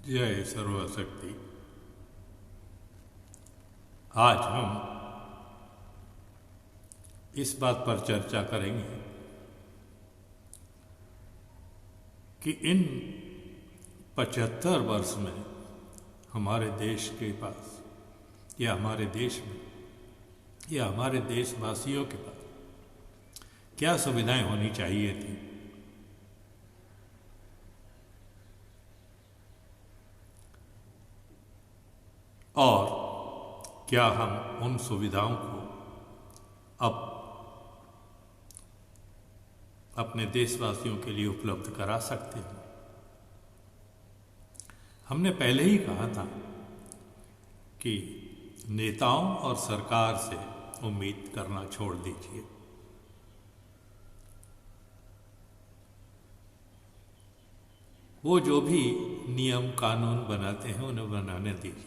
जय सर्वशक्ति। आज हम इस बात पर चर्चा करेंगे कि इन 75 वर्ष में हमारे देश के पास या हमारे देश में या हमारे देशवासियों के पास क्या सुविधाएं होनी चाहिए थी और क्या हम उन सुविधाओं को अब अपने देशवासियों के लिए उपलब्ध करा सकते हैं। हमने पहले ही कहा था कि नेताओं और सरकार से उम्मीद करना छोड़ दीजिए। वो जो भी नियम कानून बनाते हैं उन्हें बनाने दीजिए,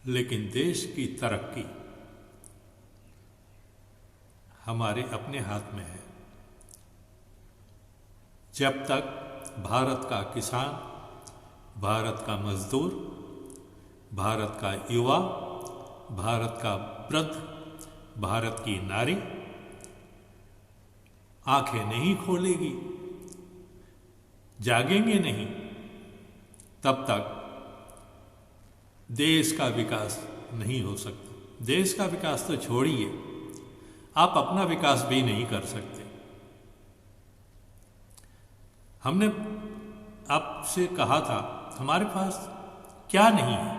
लेकिन देश की तरक्की हमारे अपने हाथ में है। जब तक भारत का किसान, भारत का मजदूर, भारत का युवा, भारत का वृद्ध, भारत की नारी आंखें नहीं खोलेगी, जागेंगे नहीं, तब तक देश का विकास नहीं हो सकता। देश का विकास तो छोड़िए, आप अपना विकास भी नहीं कर सकते। हमने आपसे कहा था हमारे पास क्या नहीं है।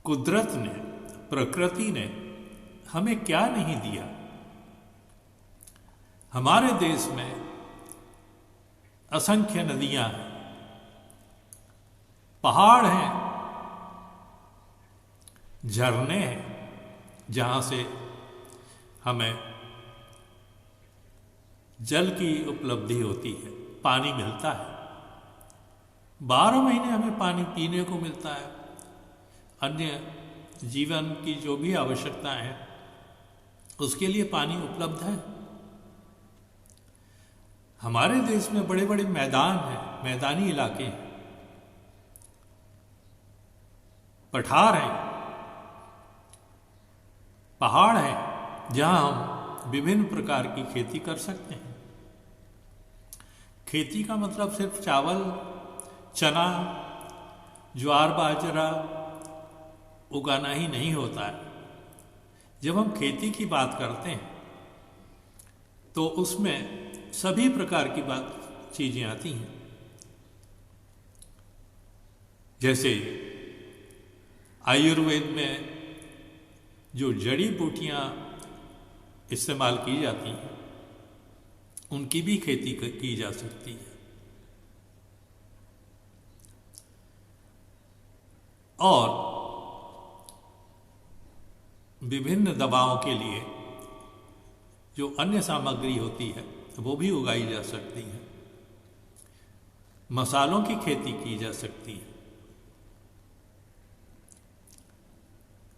कुदरत ने, प्रकृति ने हमें क्या नहीं दिया। हमारे देश में असंख्य नदियां हैं, पहाड़ हैं, झरने हैं, जहां से हमें जल की उपलब्धि होती है, पानी मिलता है। 12 महीने हमें पानी पीने को मिलता है। अन्य जीवन की जो भी आवश्यकताएं हैं उसके लिए पानी उपलब्ध है। हमारे देश में बड़े बड़े मैदान हैं, मैदानी इलाके हैं, पठार हैं, पहाड़ हैं, जहां हम विभिन्न प्रकार की खेती कर सकते हैं। खेती का मतलब सिर्फ चावल, चना, ज्वार बाजरा उगाना ही नहीं होता है। जब हम खेती की बात करते हैं तो उसमें सभी प्रकार की चीजें आती हैं। जैसे आयुर्वेद में जो जड़ी बूटियां इस्तेमाल की जाती हैं उनकी भी खेती की जा सकती है। और विभिन्न दवाओं के लिए जो अन्य सामग्री होती है वो भी उगाई जा सकती है। मसालों की खेती की जा सकती है।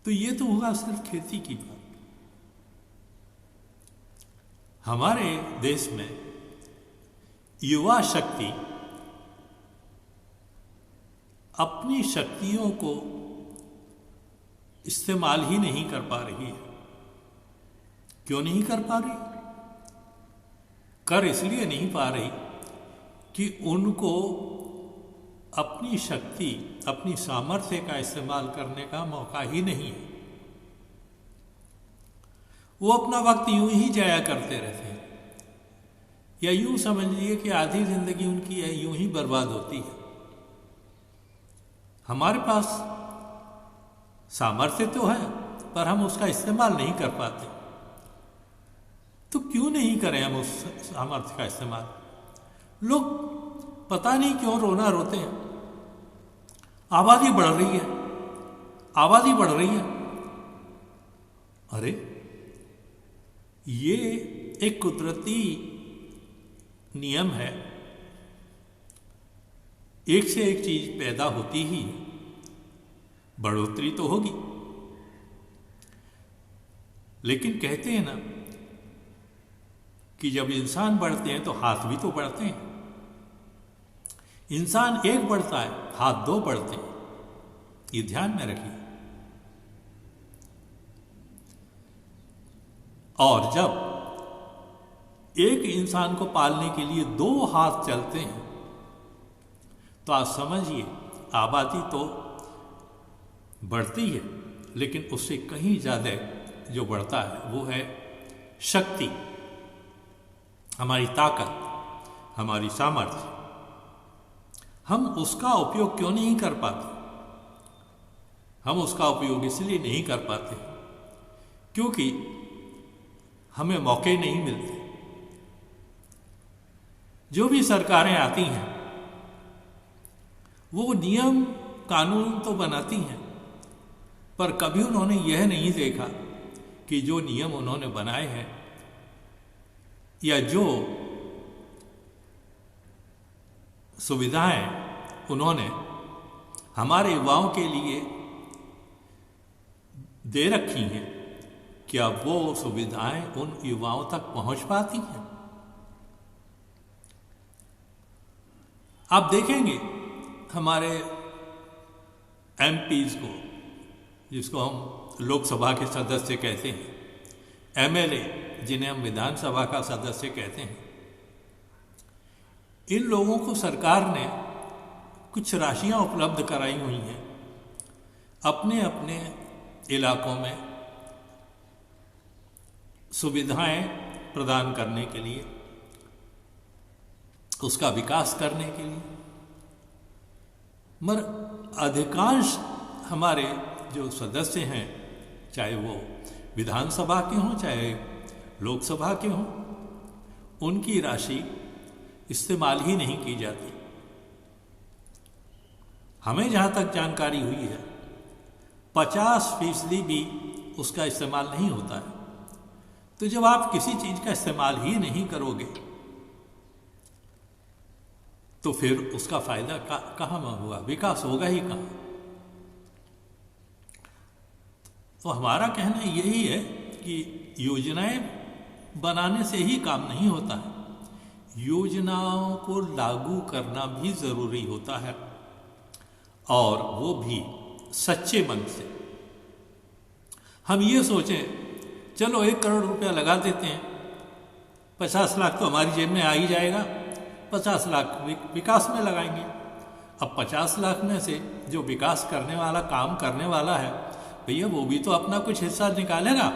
तो ये तो होगा सिर्फ खेती की बात। हमारे देश में युवा शक्ति अपनी शक्तियों को इस्तेमाल ही नहीं कर पा रही है। क्यों नहीं कर पा रही? कर इसलिए नहीं पा रही कि उनको अपनी शक्ति, अपनी सामर्थ्य का इस्तेमाल करने का मौका ही नहीं है। वो अपना वक्त यूं ही जाया करते रहते हैं, या यूं समझ लीजिए कि आधी जिंदगी उनकी यूं ही बर्बाद होती है। हमारे पास सामर्थ्य तो है पर हम उसका इस्तेमाल नहीं कर पाते। तो क्यों नहीं करें हम उस सामर्थ्य का इस्तेमाल? लोग पता नहीं क्यों रोना रोते हैं। आबादी बढ़ रही है, आबादी बढ़ रही है। अरे ये एक कुदरती नियम है। एक से एक चीज पैदा होती ही है, बढ़ोतरी तो होगी। लेकिन कहते हैं ना कि जब इंसान बढ़ते हैं तो हाथ भी तो बढ़ते हैं। इंसान एक बढ़ता है, हाथ दो बढ़ते हैं। ये ध्यान में रखिए। और जब एक इंसान को पालने के लिए दो हाथ चलते हैं तो आप समझिए आबादी तो बढ़ती है, लेकिन उससे कहीं ज्यादा जो बढ़ता है वो है शक्ति, हमारी ताकत, हमारी सामर्थ्य। हम उसका उपयोग क्यों नहीं कर पाते? हम उसका उपयोग इसलिए नहीं कर पाते क्योंकि हमें मौके नहीं मिलते। जो भी सरकारें आती हैं वो नियम कानून तो बनाती हैं, पर कभी उन्होंने यह नहीं देखा कि जो नियम उन्होंने बनाए हैं या जो सुविधाएं उन्होंने हमारे युवाओं के लिए दे रखी हैं, क्या वो सुविधाएं उन युवाओं तक पहुंच पाती हैं? आप देखेंगे हमारे एमपीज को, जिसको हम लोकसभा के सदस्य कहते हैं, एमएलए जिन्हें हम विधानसभा का सदस्य कहते हैं, इन लोगों को सरकार ने कुछ राशियां उपलब्ध कराई हुई हैं अपने अपने इलाकों में सुविधाएं प्रदान करने के लिए, उसका विकास करने के लिए। मगर अधिकांश हमारे जो सदस्य हैं, चाहे वो विधानसभा के हों चाहे लोकसभा के हों, उनकी राशि इस्तेमाल ही नहीं की जाती। हमें जहां तक जानकारी हुई है 50% भी उसका इस्तेमाल नहीं होता है। तो जब आप किसी चीज का इस्तेमाल ही नहीं करोगे तो फिर उसका फायदा कहां होगा, विकास होगा ही कहां? तो हमारा कहना यही है कि योजनाएं बनाने से ही काम नहीं होता है, योजनाओं को लागू करना भी जरूरी होता है, और वो भी सच्चे मन से। हम ये सोचें चलो 1 करोड़ रुपया लगा देते हैं, 50 लाख तो हमारी जेब में आ ही जाएगा, 50 लाख विकास में लगाएंगे। अब 50 लाख में से जो विकास करने वाला, काम करने वाला है, भैया वो भी तो अपना कुछ हिस्सा निकालेगा।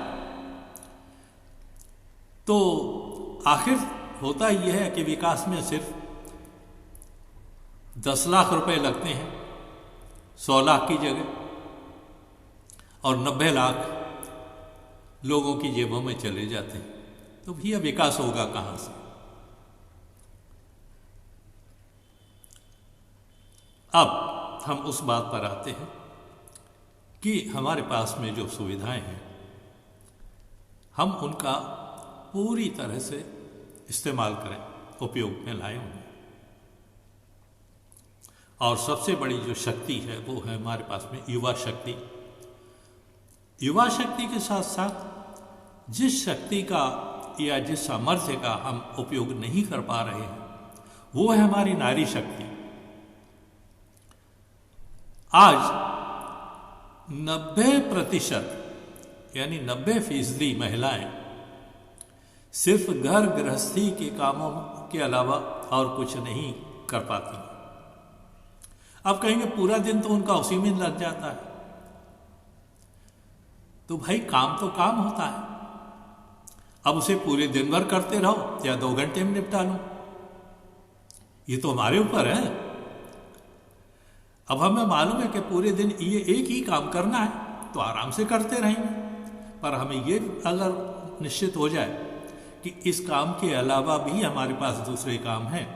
तो आखिर होता यह है कि विकास में सिर्फ 10 लाख रुपए लगते हैं 100 लाख की जगह, और 90 लाख लोगों की जेबों में चले जाते हैं। तो भैया विकास होगा कहां से? अब हम उस बात पर आते हैं कि हमारे पास में जो सुविधाएं हैं हम उनका पूरी तरह से इस्तेमाल करें, उपयोग में लाएं उन्हें। और सबसे बड़ी जो शक्ति है वो है हमारे पास में युवा शक्ति। युवा शक्ति के साथ साथ जिस शक्ति का या जिस सामर्थ्य का हम उपयोग नहीं कर पा रहे हैं वो है हमारी नारी शक्ति। आज 90% यानी 90% महिलाएं सिर्फ घर गृहस्थी के कामों के अलावा और कुछ नहीं कर पाती। अब कहेंगे पूरा दिन तो उनका उसी में लग जाता है। तो भाई काम तो काम होता है, अब उसे पूरे दिन भर करते रहो या 2 घंटे में निपटा लो, ये तो हमारे ऊपर है। अब हमें मालूम है कि पूरे दिन ये एक ही काम करना है तो आराम से करते रहेंगे, पर हमें ये अगर निश्चित हो जाए कि इस काम के अलावा भी हमारे पास दूसरे काम हैं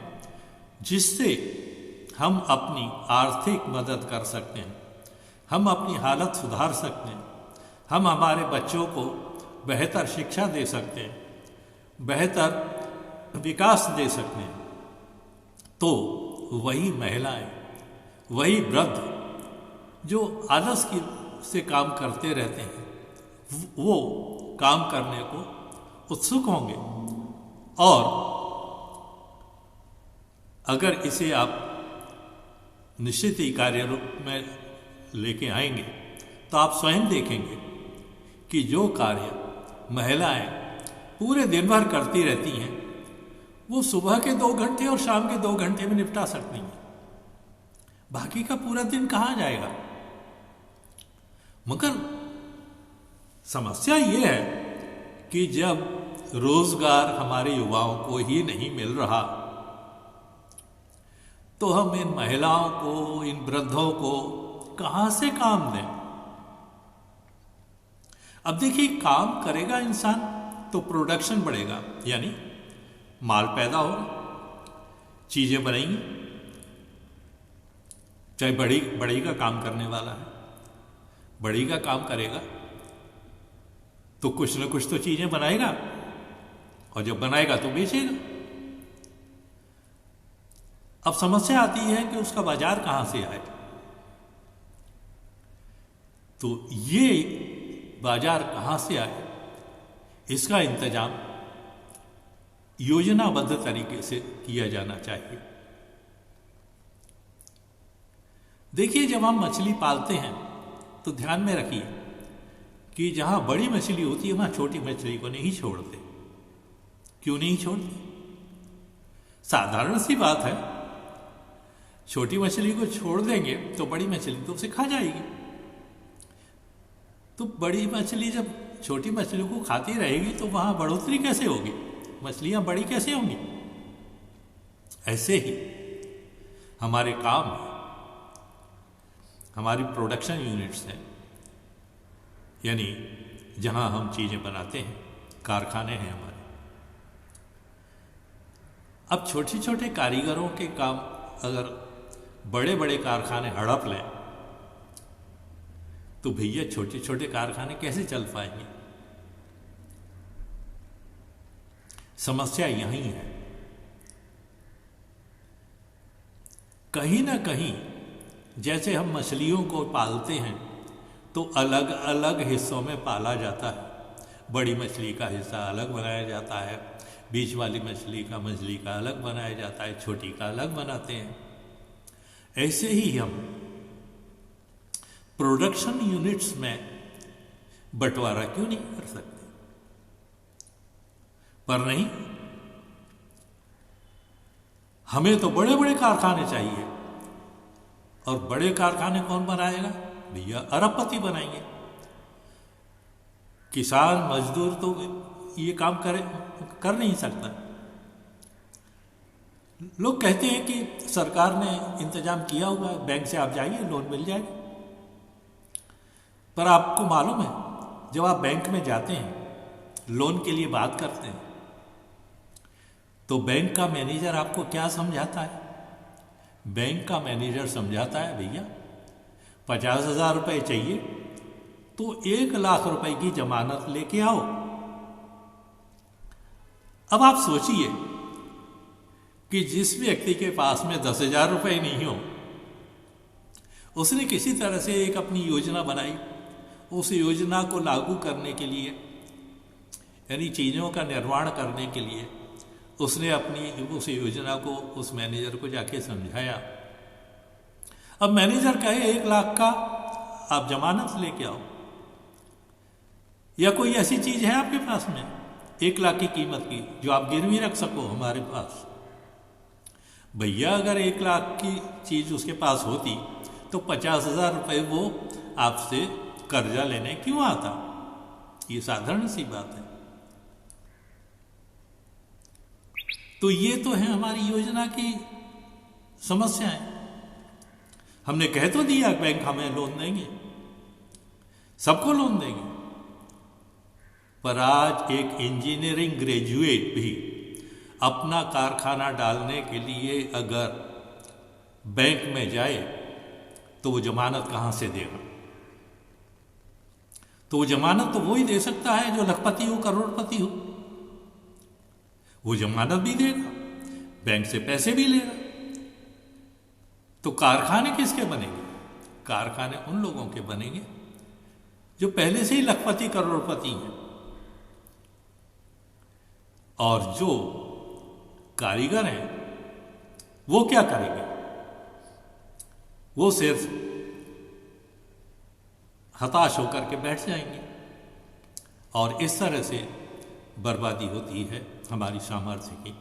जिससे हम अपनी आर्थिक मदद कर सकते हैं, हम अपनी हालत सुधार सकते हैं, हम हमारे बच्चों को बेहतर शिक्षा दे सकते हैं, बेहतर विकास दे सकते हैं, तो वही महिलाएं, वही वृद्ध जो आलस की से काम करते रहते हैं वो काम करने को उत्सुक होंगे। और अगर इसे आप निश्चित ही कार्य रूप में लेके आएंगे तो आप स्वयं देखेंगे कि जो कार्य महिलाएं पूरे दिन भर करती रहती हैं वो सुबह के 2 घंटे और शाम के 2 घंटे में निपटा सकती हैं। बाकी का पूरा दिन कहाँ जाएगा? मगर समस्या ये है कि जब रोजगार हमारे युवाओं को ही नहीं मिल रहा तो हम इन महिलाओं को, इन वृद्धों को कहां से काम दें? अब देखिए, काम करेगा इंसान तो प्रोडक्शन बढ़ेगा, यानी माल पैदा होगा, चीजें बनेंगी। चाहे बड़ी का काम करने वाला है, बड़ी का काम करेगा तो कुछ न कुछ तो चीजें बनाएगा, और जब बनाएगा तो बेचेगा। अब समस्या आती है कि उसका बाजार कहां से आए। तो ये बाजार कहां से आए, इसका इंतजाम योजनाबद्ध तरीके से किया जाना चाहिए। देखिए, जब हम मछली पालते हैं तो ध्यान में रखिए कि जहां बड़ी मछली होती है वहां छोटी मछली को नहीं छोड़ते। क्यों नहीं छोड़ते? साधारण सी बात है, छोटी मछली को छोड़ देंगे तो बड़ी मछली तो उसे खा जाएगी। तो बड़ी मछली जब छोटी मछली को खाती रहेगी तो वहां बढ़ोतरी कैसे होगी? मछलियां बड़ी कैसे होंगी? ऐसे ही हमारे काम है, हमारी प्रोडक्शन यूनिट्स हैं, यानी जहां हम चीजें बनाते हैं, कारखाने हैं हमारे। अब छोटे छोटे कारीगरों के काम अगर बड़े बड़े कारखाने हड़प लें तो भैया छोटे छोटे कारखाने कैसे चल पाएंगे? समस्या यही है। कहीं ना कहीं जैसे हम मछलियों को पालते हैं तो अलग अलग हिस्सों में पाला जाता है। बड़ी मछली का हिस्सा अलग बनाया जाता है, बीच वाली मछली का अलग बनाया जाता है, छोटी का अलग बनाते हैं। ऐसे ही हम प्रोडक्शन यूनिट्स में बंटवारा क्यों नहीं कर सकते? पर नहीं, हमें तो बड़े बड़े कारखाने चाहिए, और बड़े कारखाने कौन बनाएगा? भैया अरबपति बनाएंगे। किसान मजदूर तो ये काम कर नहीं सकता। लोग कहते हैं कि सरकार ने इंतजाम किया हुआ है, बैंक से आप जाइए, लोन मिल जाएगा। पर आपको मालूम है, जब आप बैंक में जाते हैं, लोन के लिए बात करते हैं, तो बैंक का मैनेजर आपको क्या समझाता है? बैंक का मैनेजर समझाता है, भैया 50,000 रुपए चाहिए तो 1,00,000 रुपए की जमानत लेके आओ। अब आप सोचिए कि जिस व्यक्ति के पास में 10,000 रुपए नहीं हो, उसने किसी तरह से एक अपनी योजना बनाई, उस योजना को लागू करने के लिए, यानी चीजों का निर्माण करने के लिए उसने अपनी उस योजना को उस मैनेजर को जाके समझाया। अब मैनेजर कहे 1,00,000 का आप जमानत लेके आओ, या कोई ऐसी चीज है आपके पास में 1,00,000 की कीमत की जो आप गिरवी रख सको हमारे पास। भैया अगर 1,00,000 की चीज उसके पास होती तो 50,000 रुपए वो आपसे कर्जा लेने क्यों आता? ये साधारण सी बात है। तो ये तो है हमारी योजना की समस्याएं। हमने कह तो दिया बैंक हमें लोन देंगे, सबको लोन देंगे, पर आज एक इंजीनियरिंग ग्रेजुएट भी अपना कारखाना डालने के लिए अगर बैंक में जाए तो वो जमानत कहां से देगा? तो वो जमानत तो वो ही दे सकता है जो लखपति हो, करोड़पति हो। वो जमानत भी देगा, बैंक से पैसे भी लेगा। तो कारखाने किसके बनेंगे? कारखाने उन लोगों के बनेंगे जो पहले से ही लखपति करोड़पति हैं। और जो कारीगर हैं वो क्या करेंगे? वो सिर्फ हताश होकर के बैठ जाएंगे और इस तरह से बर्बादी होती है हमारी सामर्थ्य की।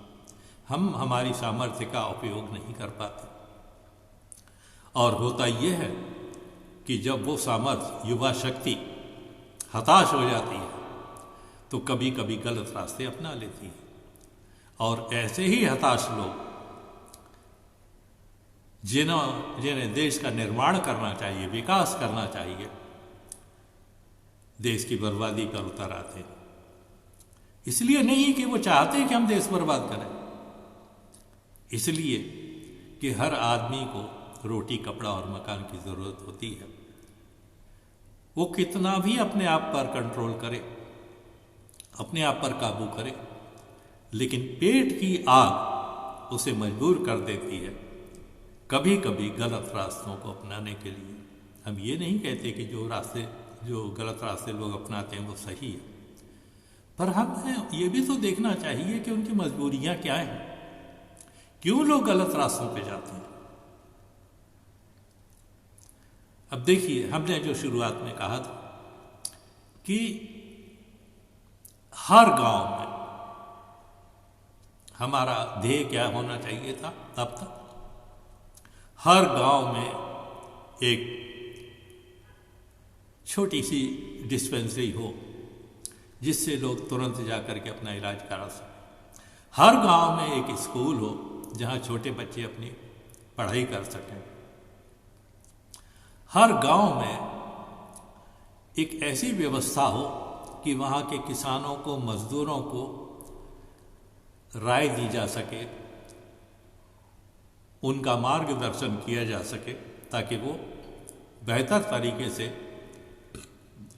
हम हमारी सामर्थ्य का उपयोग नहीं कर पाते और होता यह है कि जब वो सामर्थ्य, युवा शक्ति हताश हो जाती है तो कभी कभी गलत रास्ते अपना लेती है और ऐसे ही हताश लोग जिन्हें देश का निर्माण करना चाहिए, विकास करना चाहिए, देश की बर्बादी पर उतर आते हैं। इसलिए नहीं कि वो चाहते हैं कि हम देश बर्बाद करें, इसलिए कि हर आदमी को रोटी, कपड़ा और मकान की जरूरत होती है। वो कितना भी अपने आप पर कंट्रोल करे, अपने आप पर काबू करे, लेकिन पेट की आग उसे मजबूर कर देती है कभी कभी गलत रास्तों को अपनाने के लिए। हम ये नहीं कहते कि जो गलत रास्ते लोग अपनाते हैं वो सही है, पर हमें ये भी तो देखना चाहिए कि उनकी मजबूरियां क्या हैं, क्यों लोग गलत रास्तों पे जाते हैं। अब देखिए, हमने जो शुरुआत में कहा था कि हर गांव में हमारा ध्येय क्या होना चाहिए था तब तक, हर गांव में एक छोटी सी डिस्पेंसरी हो जिससे लोग तुरंत जाकर के अपना इलाज करा सकें। हर गांव में एक स्कूल हो जहां छोटे बच्चे अपनी पढ़ाई कर सकें। हर गांव में एक ऐसी व्यवस्था हो कि वहां के किसानों को, मजदूरों को राय दी जा सके, उनका मार्गदर्शन किया जा सके ताकि वो बेहतर तरीके से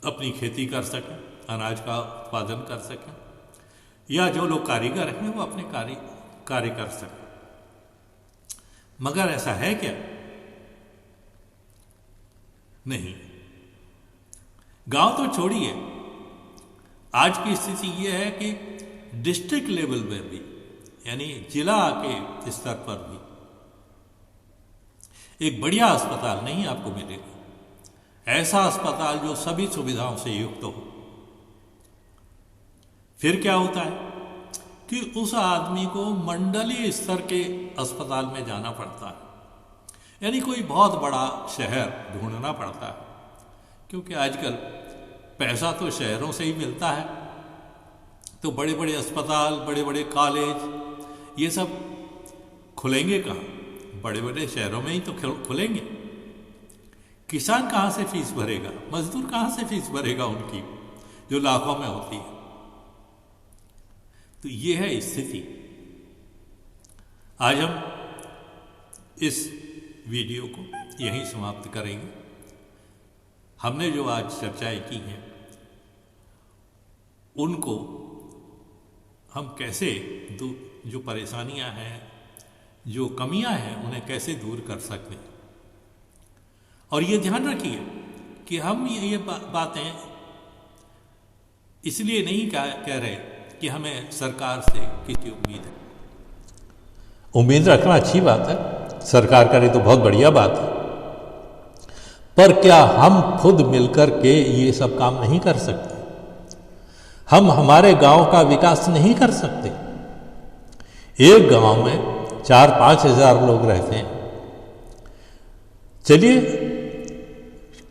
अपनी खेती कर सकें, अनाज का उत्पादन कर सकें, या जो लोग कारीगर हैं वो अपने कार्य कर सकें। मगर ऐसा है क्या? नहीं। गांव तो छोड़िए, आज की स्थिति यह है कि डिस्ट्रिक्ट लेवल में भी, यानी जिला के स्तर पर भी एक बढ़िया अस्पताल नहीं आपको मिलेगा। ऐसा अस्पताल जो सभी सुविधाओं से युक्त हो। फिर क्या होता है कि उस आदमी को मंडलीय स्तर के अस्पताल में जाना पड़ता है, यानी कोई बहुत बड़ा शहर ढूंढना पड़ता है, क्योंकि आजकल पैसा तो शहरों से ही मिलता है। तो बड़े बड़े अस्पताल, बड़े बड़े कॉलेज, ये सब खुलेंगे कहाँ? बड़े बड़े शहरों में ही तो खुलेंगे। किसान कहाँ से फीस भरेगा? मजदूर कहाँ से फीस भरेगा उनकी, जो लाखों में होती है? तो ये है स्थिति। आज हम इस वीडियो को यहीं समाप्त करेंगे। हमने जो आज चर्चाएं की हैं उनको हम कैसे जो परेशानियां हैं, जो कमियां हैं, उन्हें कैसे दूर कर सकते हैं। और ये ध्यान रखिए कि हम ये बातें इसलिए नहीं कह रहे कि हमें सरकार से किसी उम्मीद है। उम्मीद रखना अच्छी बात है, सरकार करे तो बहुत बढ़िया बात है, पर क्या हम खुद मिलकर के ये सब काम नहीं कर सकते? हम हमारे गांव का विकास नहीं कर सकते? एक गांव में 4-5 हजार लोग रहते हैं। चलिए,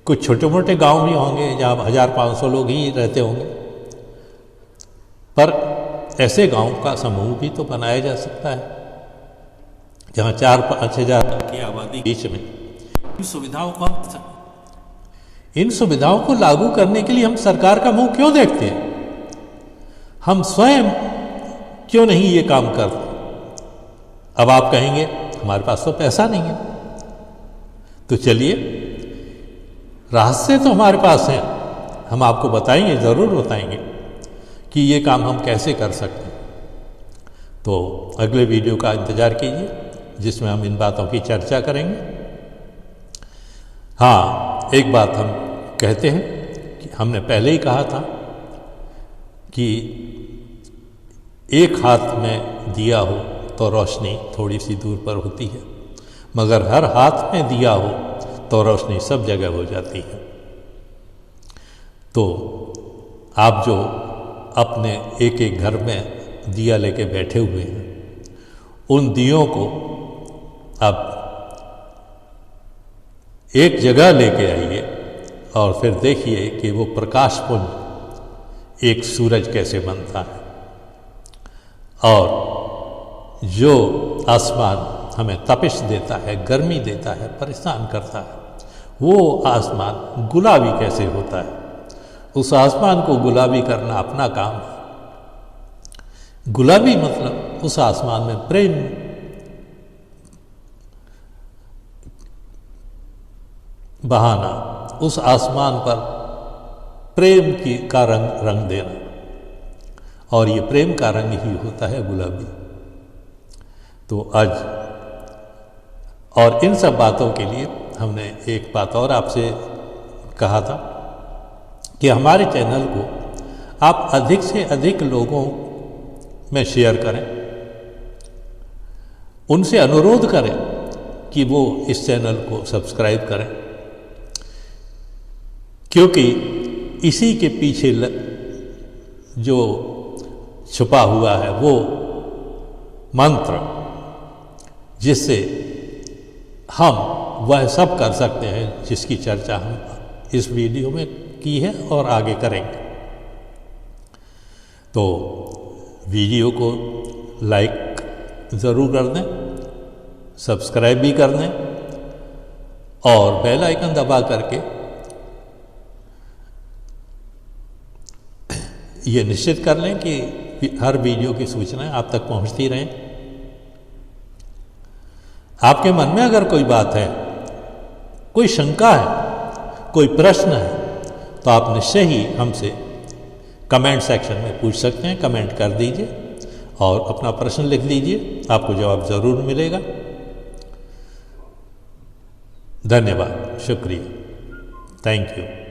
कुछ छोटे मोटे गांव भी होंगे जहां 1500 लोग ही रहते होंगे, पर ऐसे गांव का समूह भी तो बनाया जा सकता है जहां 4-5 हजार की आबादी बीच में इन सुविधाओं को इन सुविधाओं को लागू करने के लिए हम सरकार का मुंह क्यों देखते हैं? हम स्वयं क्यों नहीं ये काम करते? अब आप कहेंगे हमारे पास तो पैसा नहीं है, तो चलिए, रास्ते तो हमारे पास हैं, हम आपको बताएंगे, जरूर बताएंगे कि ये काम हम कैसे कर सकते हैं। तो अगले वीडियो का इंतजार कीजिए जिसमें हम इन बातों की चर्चा करेंगे। हाँ, एक बात हम कहते हैं कि हमने पहले ही कहा था कि एक हाथ में दिया हो तो रोशनी थोड़ी सी दूर पर होती है, मगर हर हाथ में दिया हो तो रोशनी सब जगह हो जाती है। तो आप जो अपने एक एक घर में दिया लेके बैठे हुए हैं, उन दियों को आप एक जगह लेके आइए और फिर देखिए कि वो प्रकाश पुंज एक सूरज कैसे बनता है। और जो आसमान हमें तपिश देता है, गर्मी देता है, परेशान करता है, वो आसमान गुलाबी कैसे होता है। उस आसमान को गुलाबी करना अपना काम है। गुलाबी मतलब उस आसमान में प्रेम बहाना, उस आसमान पर प्रेम का रंग देना, और ये प्रेम का रंग ही होता है गुलाबी। तो आज और इन सब बातों के लिए हमने एक बात और आपसे कहा था कि हमारे चैनल को आप अधिक से अधिक लोगों में शेयर करें, उनसे अनुरोध करें कि वो इस चैनल को सब्सक्राइब करें, क्योंकि इसी के पीछे जो छुपा हुआ है वो मंत्र, जिससे हम वह सब कर सकते हैं जिसकी चर्चा हम इस वीडियो में की है और आगे करेंगे। तो वीडियो को लाइक ज़रूर कर दें, सब्सक्राइब भी कर दें और बेल आइकन दबा करके ये निश्चित कर लें कि हर वीडियो की सूचनाएं आप तक पहुंचती रहें। आपके मन में अगर कोई बात है, कोई शंका है, कोई प्रश्न है, तो आप निश्चय ही हमसे कमेंट सेक्शन में पूछ सकते हैं। कमेंट कर दीजिए और अपना प्रश्न लिख दीजिए, आपको जवाब ज़रूर मिलेगा। धन्यवाद, शुक्रिया, थैंक यू।